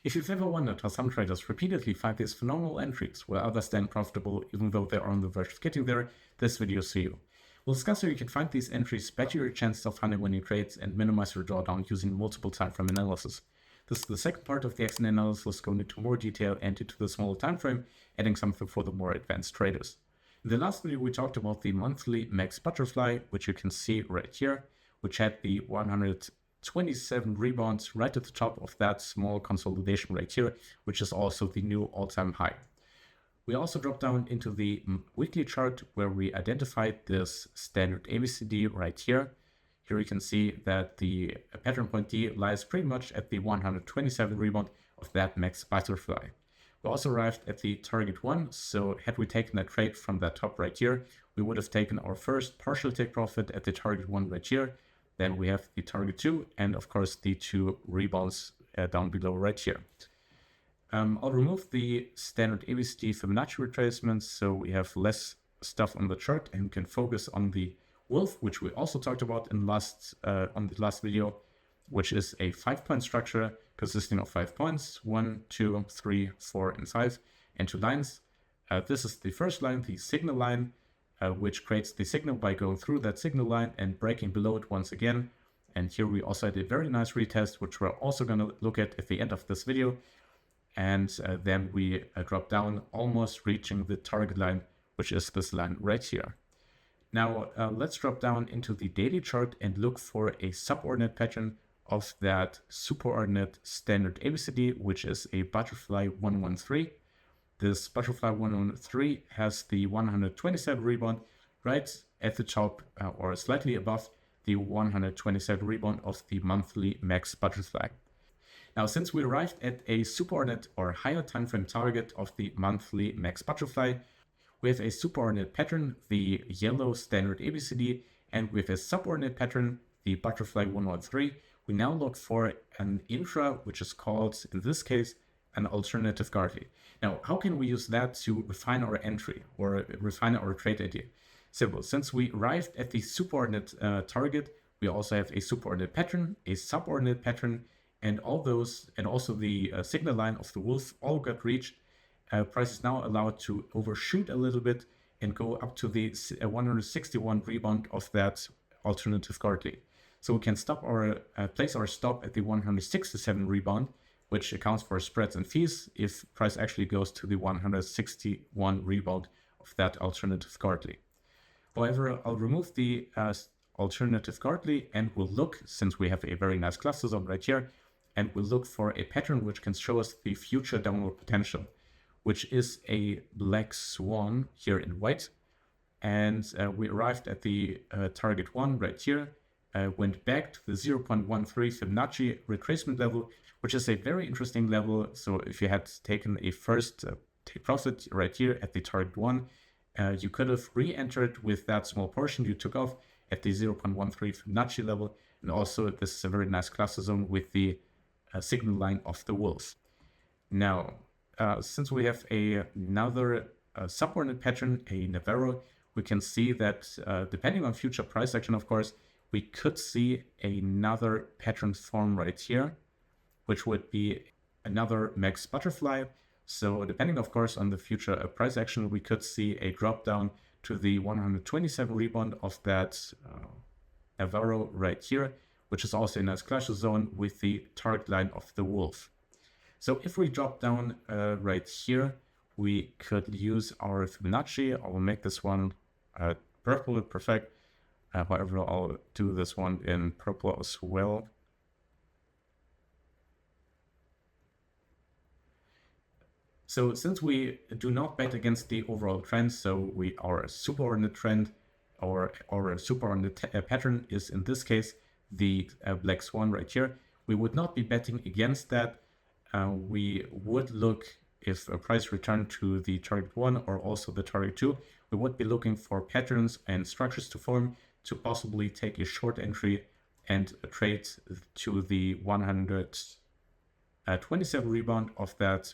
If you've ever wondered how some traders repeatedly find these phenomenal entries where others stand profitable even though they are on the verge of getting there, this video is for you. We'll discuss how you can find these entries, better your chances of finding winning trades, and minimize your drawdown using multiple time frame analysis. This is the second part of the Exxon analysis, going into more detail and into the smaller time frame, adding something for the more advanced traders. In the last video, we talked about the monthly max butterfly, which you can see right here, which had the 127 rebounds right at the top of that small consolidation right here, which is also the new all-time high. We also dropped down into the weekly chart where we identified this standard ABCD right here. Here you can see that the pattern point D lies pretty much at the 127 rebound of that max butterfly. We also arrived at the target 1, so had we taken a trade from that top right here, we would have taken our first partial take profit at the target 1 right here. Then we have the target 2, and of course the 2 rebounds down below right here. I'll remove the standard ABCD Fibonacci retracements, so we have less stuff on the chart and can focus on the wolf, which we also talked about in on the last video, which is a 5-point structure consisting of 5 points, 1, 2, 3, 4, and 5, and 2 lines. This is the first line, the signal line, which creates the signal by going through that signal line and breaking below it once again. And here we also had a very nice retest, which we're also going to look at the end of this video. And then we drop down, almost reaching the target line, which is this line right here. Now let's drop down into the daily chart and look for a subordinate pattern of that superordinate standard ABCD, which is a butterfly 113. This butterfly 113 has the 127 rebound right at the top or slightly above the 127 rebound of the monthly max butterfly. Now, since we arrived at a superordinate or higher time frame target of the monthly max butterfly, we have a superordinate pattern, the yellow standard ABCD, and with a subordinate pattern, the butterfly 113, we now look for an intra, which is called, in this case, an alternative Gartley. Now, how can we use that to refine our entry or refine our trade idea? Simple. Since we arrived at the superordinate target, we also have a superordinate pattern, a subordinate pattern, and all those, and also the signal line of the wolf all got reached. Price is now allowed to overshoot a little bit and go up to the 161 rebound of that alternative Gartley. So we can stop our place our stop at the 167 rebound, which accounts for spreads and fees if price actually goes to the 161 rebound of that alternative Gartley. However, I'll remove the alternative Gartley and we'll look, since we have a very nice cluster zone right here, and we'll look for a pattern which can show us the future downward potential, which is a black swan here in white. And we arrived at the target 1 right here, went back to the 0.13 Fibonacci retracement level, which is a very interesting level. So if you had taken a first take profit right here at the target 1, you could have re-entered with that small portion you took off at the 0.13 Fibonacci level. And also this is a very nice cluster zone with the signal line of the wolf. Now, since we have another subordinate pattern, a Navarro, we can see that depending on future price action, of course, we could see another pattern form right here, which would be another max butterfly. So depending, of course, on the future price action, we could see a drop down to the 127 rebound of that Navarro right here, which is also a nice cluster zone with the target line of the wolf. So if we drop down right here, we could use our Fibonacci. I will make this one purple, perfect. However, I'll do this one in purple as well. So since we do not bet against the overall trend, so our superordinate trend or our superordinate pattern is in this case the black swan right here, we would not be betting against that. We would look, if a price returned to the target 1 or also the target 2, we would be looking for patterns and structures to form to possibly take a short entry and trade to the 127 rebound of that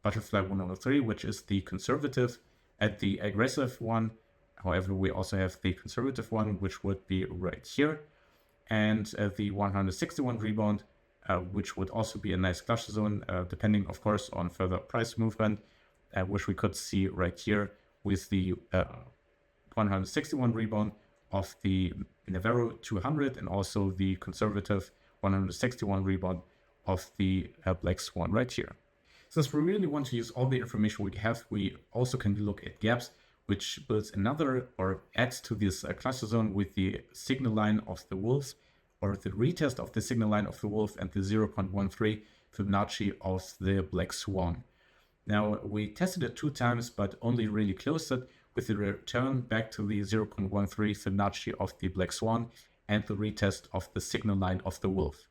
butterfly 103, which is the conservative at the aggressive one. However, we also have the conservative one, which would be right here. And the 161 rebound which would also be a nice cluster zone, depending, of course, on further price movement, which we could see right here with the 161 rebound of the Navarro200 and also the conservative 161 rebound of the Black Swan right here. Since we really want to use all the information we have, we also can look at gaps, which builds another or adds to this cluster zone with the signal line of the wolf, or the retest of the signal line of the wolf, and the 0.13 Fibonacci of the Black Swan. Now, we tested it 2 times, but only really closed it with the return back to the 0.13 Fibonacci of the Black Swan and the retest of the signal line of the wolf.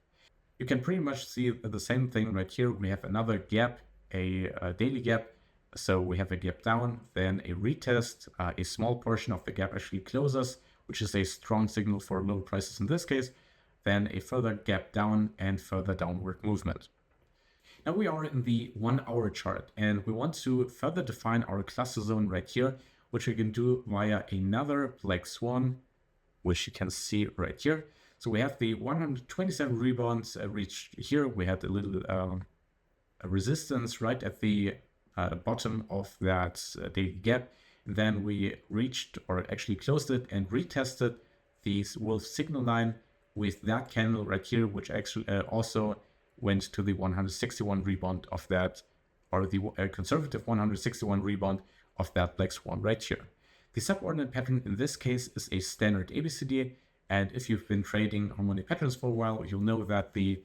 You can pretty much see the same thing right here. We have another gap, a daily gap. So we have a gap down, then a retest, a small portion of the gap actually closes, which is a strong signal for low prices in this case, then a further gap down and further downward movement. Now we are in the 1 hour chart, and we want to further define our cluster zone right here, which we can do via another Black Swan, which you can see right here. So we have the 127 rebounds reached here. We had a little a resistance right at the bottom of that daily gap. And then we reached, or actually closed it and retested the wolf signal line with that candle right here, which actually also went to the 161 rebound of that, or the conservative 161 rebound of that Black Swan right here. The subordinate pattern in this case is a standard ABCD, and if you've been trading harmonic patterns for a while, you'll know that the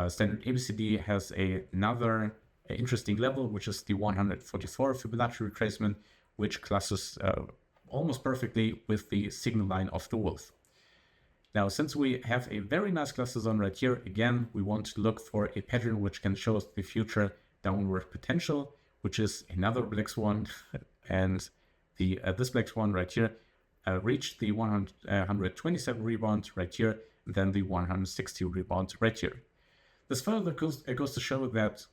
standard ABCD has another interesting level, which is the 144 Fibonacci retracement, which clusters almost perfectly with the signal line of the wolf. Now, since we have a very nice cluster zone right here, again, we want to look for a pattern which can show us the future downward potential, which is another Black Swan, and the this Black Swan right here reached the 127 rebound right here, and then the 160 rebound right here. This further goes to show that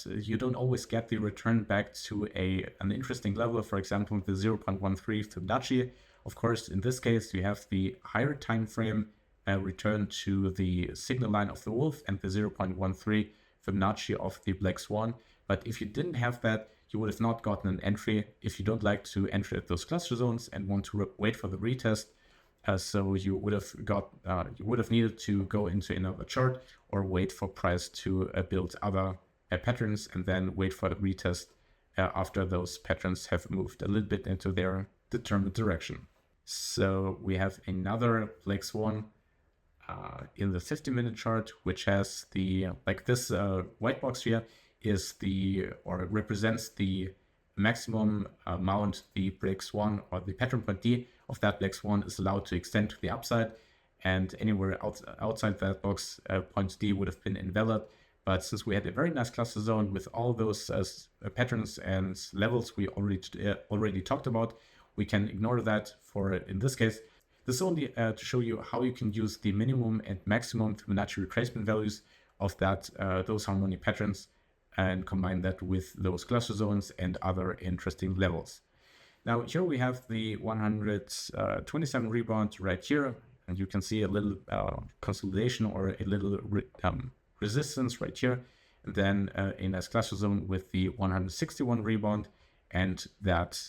you don't always get the return back to an interesting level. For example, the 0.13 Fibonacci. Of course, in this case, you have the higher time frame return to the signal line of the wolf and the 0.13 Fibonacci of the Black Swan. But if you didn't have that, you would have not gotten an entry if you don't like to enter at those cluster zones and want to wait for the retest. So you would have needed to go into another chart or wait for price to build other patterns and then wait for the retest after those patterns have moved a little bit into their determined direction. So we have another Black Swan in the 50-minute chart, which has the this white box here is or represents the maximum amount the Black Swan or the pattern point D of that Black Swan is allowed to extend to the upside, and anywhere outside that box point D would have been invalid. But since we had a very nice cluster zone with all those patterns and levels we already talked about, we can ignore that for in this case. This is only to show you how you can use the minimum and maximum Fibonacci retracement values of those harmonic patterns and combine that with those cluster zones and other interesting levels. Now here we have the 127 rebound right here, and you can see a little consolidation or a little resistance right here, and then a nice cluster zone with the 161 rebound and that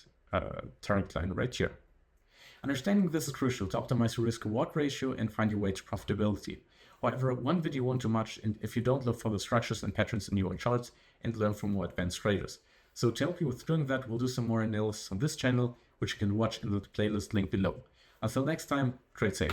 target line right here. Understanding this is crucial to optimize your risk-reward ratio and find your way to profitability. However, one video won't do much if you don't look for the structures and patterns in your charts and learn from more advanced traders. So to help you with doing that, we'll do some more analysis on this channel, which you can watch in the playlist link below. Until next time, trade safe.